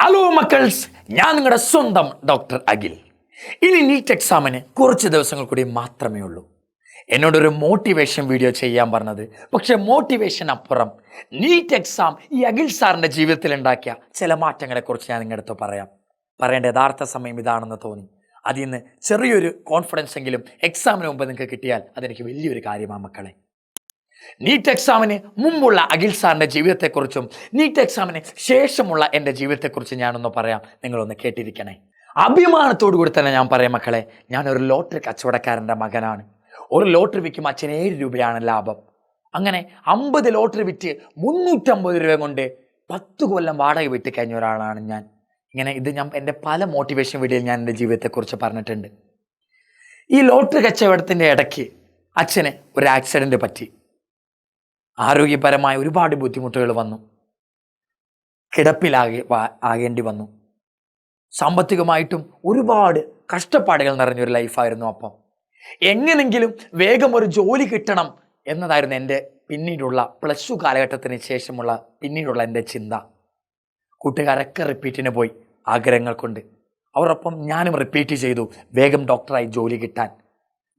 Hello മക്കൾസ്, ഞാൻ നിങ്ങളുടെ സ്വന്തം ഡോക്ടർ അഖിൽ. ഇനി നീറ്റ് എക്സാമിന് കുറച്ച് ദിവസങ്ങൾ കൂടി മാത്രമേ ഉള്ളൂ. എന്നോടൊരു മോട്ടിവേഷൻ വീഡിയോ ചെയ്യാൻ പറഞ്ഞത്, പക്ഷെ മോട്ടിവേഷൻ അപ്പുറം നീറ്റ് എക്സാം ഈ അഖിൽ സാറിൻ്റെ ജീവിതത്തിൽ ഉണ്ടാക്കിയ ചില മാറ്റങ്ങളെക്കുറിച്ച് ഞാൻ നിങ്ങളുടെ അടുത്ത് പറയേണ്ട യഥാർത്ഥ സമയം ഇതാണെന്ന് തോന്നി. അതിൽ നിന്ന് ചെറിയൊരു കോൺഫിഡൻസ് എങ്കിലും എക്സാമിന് മുമ്പ് നിങ്ങൾക്ക് കിട്ടിയാൽ അതെനിക്ക് വലിയൊരു കാര്യമാണ് മക്കളെ. നീറ്റ് എക്സാമിന് മുമ്പുള്ള അഖിൽ സാറിൻ്റെ ജീവിതത്തെക്കുറിച്ചും നീറ്റ് എക്സാമിന് ശേഷമുള്ള എൻ്റെ ജീവിതത്തെക്കുറിച്ചും ഞാനൊന്ന് പറയാം, നിങ്ങളൊന്ന് കേട്ടിരിക്കണേ. അഭിമാനത്തോടു കൂടി തന്നെ ഞാൻ പറയാം മക്കളെ, ഞാനൊരു ലോട്ടറി കച്ചവടക്കാരൻ്റെ മകനാണ്. ഒരു ലോട്ടറി വിൽക്കും അച്ഛന് 7 രൂപയാണ് ലാഭം. അങ്ങനെ 50 ലോട്ടറി വിറ്റ് 350 രൂപ കൊണ്ട് 10 കൊല്ലം വാടക വിട്ട് കഴിഞ്ഞ ഒരാളാണ് ഞാൻ. ഇത് ഞാൻ എൻ്റെ പല മോട്ടിവേഷൻ വീഡിയോയിൽ ഞാൻ എൻ്റെ ജീവിതത്തെക്കുറിച്ച് പറഞ്ഞിട്ടുണ്ട്. ഈ ലോട്ടറി കച്ചവടത്തിൻ്റെ ഇടയ്ക്ക് അച്ഛന് ഒരു ആക്സിഡൻറ്റ് പറ്റി. ആരോഗ്യപരമായ ഒരുപാട് ബുദ്ധിമുട്ടുകൾ വന്നു. ആകേണ്ടി വന്നു. സാമ്പത്തികമായിട്ടും ഒരുപാട് കഷ്ടപ്പാടുകൾ നിറഞ്ഞൊരു ലൈഫായിരുന്നു. അപ്പം എങ്ങനെങ്കിലും വേഗം ഒരു ജോലി കിട്ടണം എന്നതായിരുന്നു എൻ്റെ പിന്നീടുള്ള +2 കാലഘട്ടത്തിന് ശേഷമുള്ള പിന്നീടുള്ള എൻ്റെ ചിന്ത. കൂട്ടുകാരൊക്കെ റിപ്പീറ്റിന് പോയി ആഗ്രഹങ്ങൾ കൊണ്ട്. അവരൊപ്പം ഞാനും റിപ്പീറ്റ് ചെയ്തു, വേഗം ഡോക്ടറായി ജോലി കിട്ടാൻ.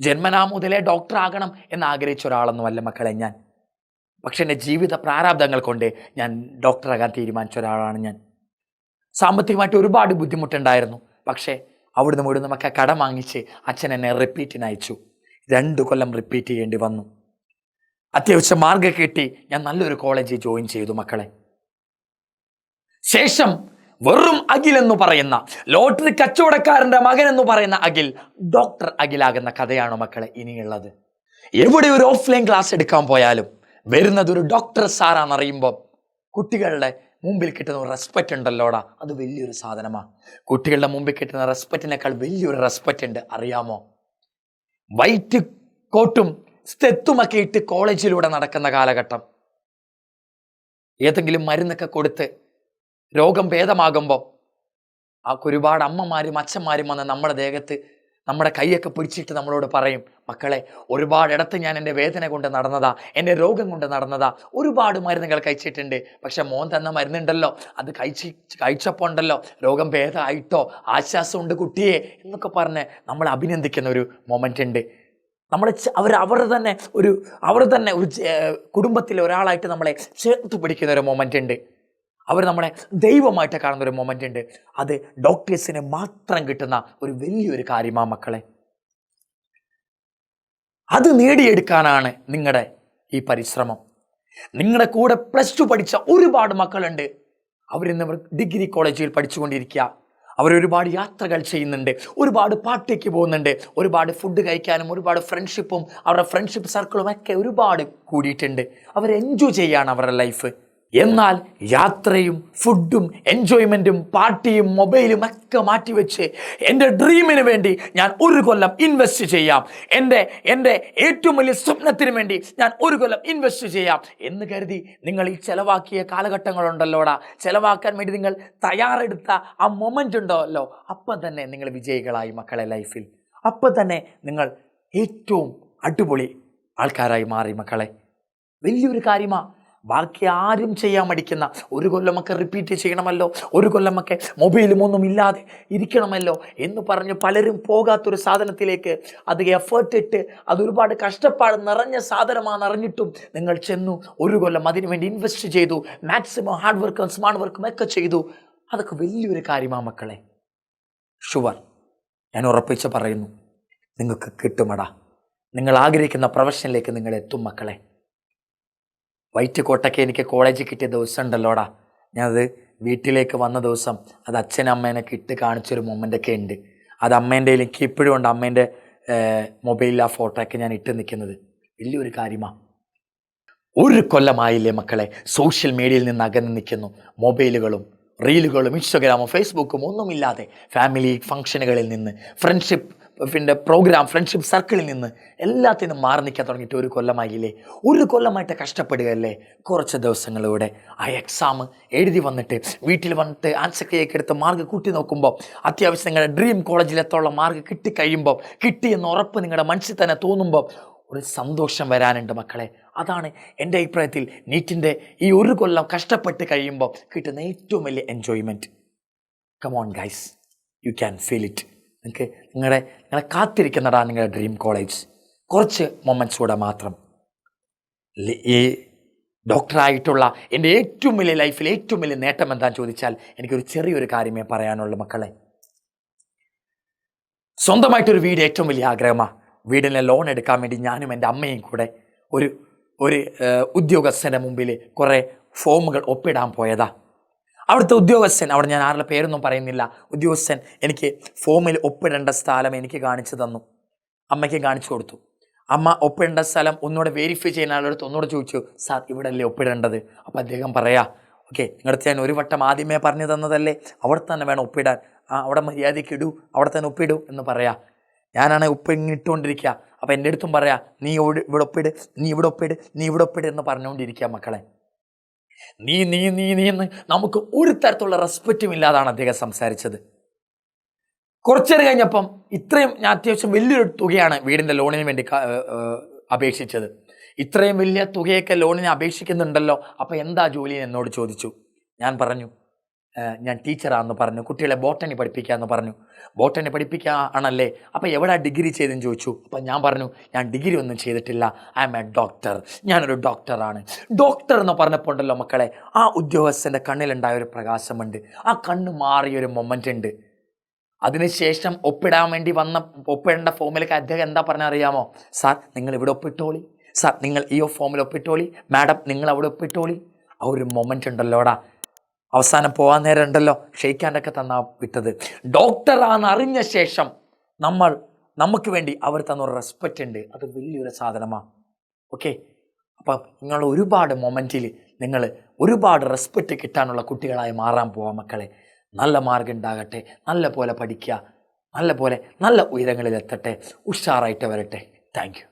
ജന്മനാ മുതലേ ഡോക്ടർ ആകണം എന്ന് ആഗ്രഹിച്ച ഒരാളൊന്നുമല്ല മക്കളെ ഞാൻ. പക്ഷെ എൻ്റെ ജീവിത പ്രാരാബ്ദങ്ങൾ കൊണ്ട് ഞാൻ ഡോക്ടറാകാൻ തീരുമാനിച്ച ഒരാളാണ് ഞാൻ. സാമ്പത്തികമായിട്ട് ഒരുപാട് ബുദ്ധിമുട്ടുണ്ടായിരുന്നു. പക്ഷേ ഇവിടുന്ന് നമുക്ക് കടം വാങ്ങിച്ച് അച്ഛൻ എന്നെ റിപ്പീറ്റിന് അയച്ചു. 2 കൊല്ലം റിപ്പീറ്റ് ചെയ്യേണ്ടി വന്നു. അത്യാവശ്യം മാർഗ്ഗം കിട്ടി. ഞാൻ നല്ലൊരു കോളേജിൽ ജോയിൻ ചെയ്തു മക്കളെ. ശേഷം വെറും അഖിൽ എന്ന് പറയുന്ന ലോട്ടറി കച്ചവടക്കാരൻ്റെ മകൻ എന്ന് പറയുന്ന അഖിൽ ഡോക്ടർ അഖിലാകുന്ന കഥയാണോ മക്കളെ ഇനിയുള്ളത്. എവിടെ ഒരു ഓഫ്ലൈൻ ക്ലാസ് എടുക്കാൻ പോയാലും വരുന്നത് ഒരു ഡോക്ടർ സാറാണെന്നറിയുമ്പോൾ കുട്ടികളുടെ മുമ്പിൽ കിട്ടുന്ന ഒരു റെസ്പെക്റ്റ് ഉണ്ടല്ലോടാ, അത് വലിയൊരു സാധനമാണ്. കുട്ടികളുടെ മുമ്പിൽ കിട്ടുന്ന റെസ്പെക്റ്റിനേക്കാൾ വലിയൊരു റെസ്പെക്റ്റ് ഉണ്ട്, അറിയാമോ? വൈറ്റ് കോട്ടും സ്റ്റെത്തുമൊക്കെ ഇട്ട് കോളേജിലൂടെ നടക്കുന്ന കാലഘട്ടം. ഏതെങ്കിലും മരുന്നൊക്കെ കൊടുത്ത് രോഗം ഭേദമാകുമ്പോൾ ഒരുപാട് അമ്മമാരും അച്ഛന്മാരും വന്ന് നമ്മുടെ ദേഹത്ത് നമ്മുടെ കൈയൊക്കെ പിടിച്ചിട്ട് നമ്മളോട് പറയും, മക്കളെ ഒരുപാടിടത്ത് ഞാൻ എൻ്റെ വേദന കൊണ്ട് നടന്നതാ, എൻ്റെ രോഗം കൊണ്ട് നടന്നതാ, ഒരുപാട് മരുന്നുകൾ കഴിച്ചിട്ടുണ്ട്. പക്ഷെ മോൻ തന്ന മരുന്നുണ്ടല്ലോ, അത് കഴിച്ചപ്പോൾ ഉണ്ടല്ലോ രോഗം ഭേദമായിട്ടോ, ആശ്വാസമുണ്ട് കുട്ടിയെ എന്നൊക്കെ പറഞ്ഞ് നമ്മളെ അഭിനന്ദിക്കുന്ന ഒരു മൊമെൻ്റ് ഉണ്ട്. അവർ തന്നെ ഒരു കുടുംബത്തിലെ ഒരാളായിട്ട് നമ്മളെ ചേർത്ത് പിടിക്കുന്ന ഒരു മൊമെൻ്റ് ഉണ്ട്. അവർ നമ്മളെ ദൈവമായിട്ട് കാണുന്ന ഒരു മൊമെൻ്റ് ഉണ്ട്. അത് ഡോക്ടേഴ്സിന് മാത്രം കിട്ടുന്ന ഒരു വലിയൊരു കാര്യമാണ് മക്കളെ. അത് നേടിയെടുക്കാനാണ് നിങ്ങളുടെ ഈ പരിശ്രമം. നിങ്ങളുടെ കൂടെ +2 പഠിച്ച ഒരുപാട് മക്കളുണ്ട്. അവരിന്ന് ഡിഗ്രി കോളേജിൽ പഠിച്ചുകൊണ്ടിരിക്കുക. അവരൊരുപാട് യാത്രകൾ ചെയ്യുന്നുണ്ട്, ഒരുപാട് പാർട്ടിക്ക് പോകുന്നുണ്ട്, ഒരുപാട് ഫുഡ് കഴിക്കാനും ഒരുപാട് ഫ്രണ്ട്ഷിപ്പും അവരുടെ ഫ്രണ്ട്ഷിപ്പ് സർക്കിളും ഒക്കെ ഒരുപാട് കൂടിയിട്ടുണ്ട്. അവർ എൻജോയ് ചെയ്യാണ് അവരുടെ ലൈഫ്. എന്നാൽ യാത്രയും ഫുഡും എൻജോയ്മെൻറ്റും പാർട്ടിയും മൊബൈലും ഒക്കെ മാറ്റിവെച്ച് എൻ്റെ ഡ്രീമിന് വേണ്ടി ഞാൻ 1 കൊല്ലം ഇൻവെസ്റ്റ് ചെയ്യാം, എൻ്റെ ഏറ്റവും വലിയ സ്വപ്നത്തിന് വേണ്ടി ഞാൻ 1 കൊല്ലം ഇൻവെസ്റ്റ് ചെയ്യാം എന്ന് കരുതി നിങ്ങൾ ഈ ചിലവാക്കിയ കാലഘട്ടങ്ങളുണ്ടല്ലോടാ, ചിലവാക്കാൻ വേണ്ടി നിങ്ങൾ തയ്യാറെടുത്ത ആ മൊമെൻ്റ് ഉണ്ടല്ലോ, അപ്പം തന്നെ നിങ്ങൾ വിജയികളായി മക്കളെ ലൈഫിൽ. അപ്പം തന്നെ നിങ്ങൾ ഏറ്റവും അടിപൊളി ആൾക്കാരായി മാറി മക്കളെ. വലിയൊരു കാര്യമാണ്. ബാക്കി ആരും ചെയ്യാൻ മടിക്കുന്ന 1 കൊല്ലമൊക്കെ റിപ്പീറ്റ് ചെയ്യണമല്ലോ, 1 കൊല്ലമൊക്കെ മൊബൈലും ഒന്നും ഇല്ലാതെ ഇരിക്കണമല്ലോ എന്ന് പറഞ്ഞ് പലരും പോകാത്തൊരു സാധനത്തിലേക്ക് അത് എഫേർട്ട് ഇട്ട് അതൊരുപാട് കഷ്ടപ്പാട് നിറഞ്ഞ സാധനമാണെന്ന് അറിഞ്ഞിട്ടും നിങ്ങൾ ചെന്നു 1 കൊല്ലം അതിനു വേണ്ടി ഇൻവെസ്റ്റ് ചെയ്തു. മാക്സിമം ഹാർഡ് വർക്കും സ്മാർട്ട് വർക്കും ഒക്കെ ചെയ്തു. അതൊക്കെ വലിയൊരു കാര്യമാണ് മക്കളെ. ഷുവർ, ഞാൻ ഉറപ്പിച്ച് പറയുന്നു, നിങ്ങൾക്ക് കിട്ടുമടാ. നിങ്ങൾ ആഗ്രഹിക്കുന്ന പ്രൊഫഷനിലേക്ക് നിങ്ങൾ എത്തും മക്കളെ. വൈറ്റ് കോട്ടൊക്കെ എനിക്ക് കോളേജിൽ കിട്ടിയ ദിവസം ഉണ്ടല്ലോടാ, ഞാനത് വീട്ടിലേക്ക് വന്ന ദിവസം അത് അച്ഛനമ്മേനൊക്കെ ഇട്ട് കാണിച്ചൊരു മൊമെൻ്റൊക്കെ ഉണ്ട്. അത് അമ്മേൻ്റെ എനിക്ക് ഇപ്പോഴും ഉണ്ട്. അമ്മേൻ്റെ മൊബൈലിൽ ആ ഫോട്ടോ ഒക്കെ ഞാൻ ഇട്ട് നിൽക്കുന്നത് വലിയൊരു കാര്യമാണ്. 1 കൊല്ലമായില്ലേ മക്കളെ സോഷ്യൽ മീഡിയയിൽ നിന്ന് അകന്ന് നിൽക്കുന്നു. മൊബൈലുകളും റീലുകളും ഇൻസ്റ്റഗ്രാമും ഫേസ്ബുക്കും ഒന്നുമില്ലാതെ ഫാമിലി ഫംഗ്ഷനുകളിൽ നിന്ന് പ്രോഗ്രാം ഫ്രണ്ട്ഷിപ്പ് സർക്കിളിൽ നിന്ന് എല്ലാത്തിനും മാറി നിൽക്കാൻ തുടങ്ങിയിട്ട് 1 കൊല്ലമായില്ലേ. 1 കൊല്ലമായിട്ട് കഷ്ടപ്പെടുകയല്ലേ. കുറച്ച് ദിവസങ്ങളിലൂടെ ആ എക്സാം എഴുതി വന്നിട്ട് വീട്ടിൽ വന്നിട്ട് ആൻസർ കീയൊക്കെ എടുത്ത് മാർക്ക് കൂട്ടി നോക്കുമ്പോൾ അത്യാവശ്യം നിങ്ങളുടെ ഡ്രീം കോളേജിലെത്തോളം മാർക്ക് കിട്ടിക്കഴിയുമ്പോൾ, കിട്ടിയെന്ന് ഉറപ്പ് നിങ്ങളുടെ മനസ്സിൽ തന്നെ തോന്നുമ്പോൾ ഒരു സന്തോഷം വരാനുണ്ട് മക്കളെ. അതാണ് എൻ്റെ അഭിപ്രായത്തിൽ നീറ്റിൻ്റെ ഈ 1 കൊല്ലം കഷ്ടപ്പെട്ട് കഴിയുമ്പോൾ കിട്ടുന്ന ഏറ്റവും വലിയ enjoyment. Come on guys, you can feel it. നിങ്ങളെ കാത്തിരിക്കുന്നടാ നിങ്ങളുടെ ഡ്രീം കോളേജ്. കുറച്ച് മൊമെൻറ്റ്സ് കൂടെ മാത്രം. ഈ ഡോക്ടറായിട്ടുള്ള എൻ്റെ ഏറ്റവും വലിയ ലൈഫിൽ ഏറ്റവും വലിയ നേട്ടം എന്താണെന്ന് ചോദിച്ചാൽ എനിക്കൊരു ചെറിയൊരു കാര്യമേ പറയാനുള്ളൂ മക്കളെ. സ്വന്തമായിട്ടൊരു വീട് ഏറ്റവും വലിയ ആഗ്രഹമാണ്. വീടിനെ ലോൺ എടുക്കാൻ വേണ്ടി ഞാനും എൻ്റെ അമ്മയും കൂടെ ഒരു ഉദ്യോഗസ്ഥൻ്റെ മുമ്പിൽ കുറേ ഫോമുകൾ ഒപ്പിടാൻ പോയതാ. അവിടുത്തെ ഉദ്യോഗസ്ഥൻ, അവിടെ ഞാൻ ആരുടെ പേരൊന്നും പറയുന്നില്ല, ഉദ്യോഗസ്ഥൻ എനിക്ക് ഫോമിൽ ഒപ്പിടേണ്ട സ്ഥലം എനിക്ക് കാണിച്ചു തന്നു. അമ്മയ്ക്ക് കാണിച്ചു കൊടുത്തു. അമ്മ ഒപ്പിടേണ്ട സ്ഥലം ഒന്നുകൂടെ വെരിഫൈ ചെയ്യുന്ന ആളെടുത്ത് ഒന്നുകൂടെ ചോദിച്ചു, സാർ ഇവിടെ അല്ലേ ഒപ്പിടേണ്ടത്? അപ്പോൾ അദ്ദേഹം പറയാ, ഓക്കെ, നിങ്ങളുടെ ഞാൻ ഒരു വട്ടം ആദ്യമേ പറഞ്ഞു തന്നതല്ലേ, അവിടെ തന്നെ വേണം ഒപ്പിടാൻ, അവിടെ മര്യാദയ്ക്ക് ഇടൂ, അവിടെ തന്നെ ഒപ്പിടൂ എന്ന് പറയാ. ഞാനാണ് ഇട്ടുകൊണ്ടിരിക്കുക. അപ്പോൾ എൻ്റെ അടുത്തും പറയാ, നീ ഇവിടെ ഒപ്പിട്, നീ ഇവിടെ ഒപ്പിട്, നീ ഇവിടെ ഒപ്പിട് എന്ന് പറഞ്ഞുകൊണ്ടിരിക്കുക. മക്കളെ, നീ നീ നീ നീ എന്ന് നമുക്ക് ഒരു തരത്തിലുള്ള റെസ്പെക്റ്റും ഇല്ലാതാണ് അദ്ദേഹം സംസാരിച്ചത്. കുറച്ചേരം കഴിഞ്ഞപ്പം ഞാൻ അത്യാവശ്യം വലിയൊരു തുകയാണ് വീടിൻ്റെ ലോണിന് വേണ്ടി അപേക്ഷിച്ചത്. ഇത്രയും വലിയ തുകയൊക്കെ ലോണിന് അപേക്ഷിക്കുന്നുണ്ടല്ലോ, അപ്പോൾ എന്താ ജോലി എന്നോട് ചോദിച്ചു. ഞാൻ പറഞ്ഞു, ഞാൻ ടീച്ചറാണെന്ന് പറഞ്ഞു, കുട്ടികളെ ബോട്ടണി പഠിപ്പിക്കാമെന്ന് പറഞ്ഞു. ബോട്ടണി പഠിപ്പിക്കുക ആണല്ലേ, അപ്പോൾ എവിടെ ഡിഗ്രി ചെയ്തെന്ന് ചോദിച്ചു. അപ്പം ഞാൻ പറഞ്ഞു, ഞാൻ ഡിഗ്രി ഒന്നും ചെയ്തിട്ടില്ല, ഐ ആം എ ഡോക്ടർ, ഞാനൊരു ഡോക്ടറാണ്. ഡോക്ടർ എന്ന് പറഞ്ഞപ്പോൾ ഉണ്ടല്ലോ മക്കളെ, ആ ഉദ്യോഗസ്ഥൻ്റെ കണ്ണിലുണ്ടായ ഒരു പ്രകാശമുണ്ട്, ആ കണ്ണ് മാറിയൊരു മൊമെൻ്റ് ഉണ്ട്. അതിനുശേഷം ഒപ്പിടാൻ വേണ്ടി ഒപ്പിടേണ്ട ഫോമിലേക്ക് അദ്ദേഹം എന്താ പറഞ്ഞാൽ അറിയാമോ? സാർ നിങ്ങൾ ഇവിടെ ഒപ്പിട്ടോളി, സാർ നിങ്ങൾ ഈ ഫോമിൽ ഒപ്പിട്ടോളി, മാഡം നിങ്ങൾ അവിടെ ഒപ്പിട്ടോളി. ആ ഒരു മൊമെൻ്റ് ഉണ്ടല്ലോടാ, അവസാനം പോകാൻ നേരം ഉണ്ടല്ലോ ഷെയ്ക്കാൻ്റെയൊക്കെ തന്നാ വിട്ടത്. ഡോക്ടറാണെന്ന് അറിഞ്ഞ ശേഷം നമുക്ക് വേണ്ടി അവർ തന്ന ഒരു റെസ്പെക്റ്റ് ഉണ്ട്, അത് വലിയൊരു സാധനമാണ്. ഓക്കെ, അപ്പം നിങ്ങൾ ഒരുപാട് മൊമെൻറ്റിൽ നിങ്ങൾ ഒരുപാട് റെസ്പെക്റ്റ് കിട്ടാനുള്ള കുട്ടികളായി മാറാൻ പോവാം മക്കളെ. നല്ല മാർഗം ഉണ്ടാകട്ടെ, നല്ല പോലെ പഠിക്കുക, നല്ല പോലെ നല്ല ഉയരങ്ങളിലെത്തട്ടെ, ഉഷാറായിട്ട് വരട്ടെ. Thank you.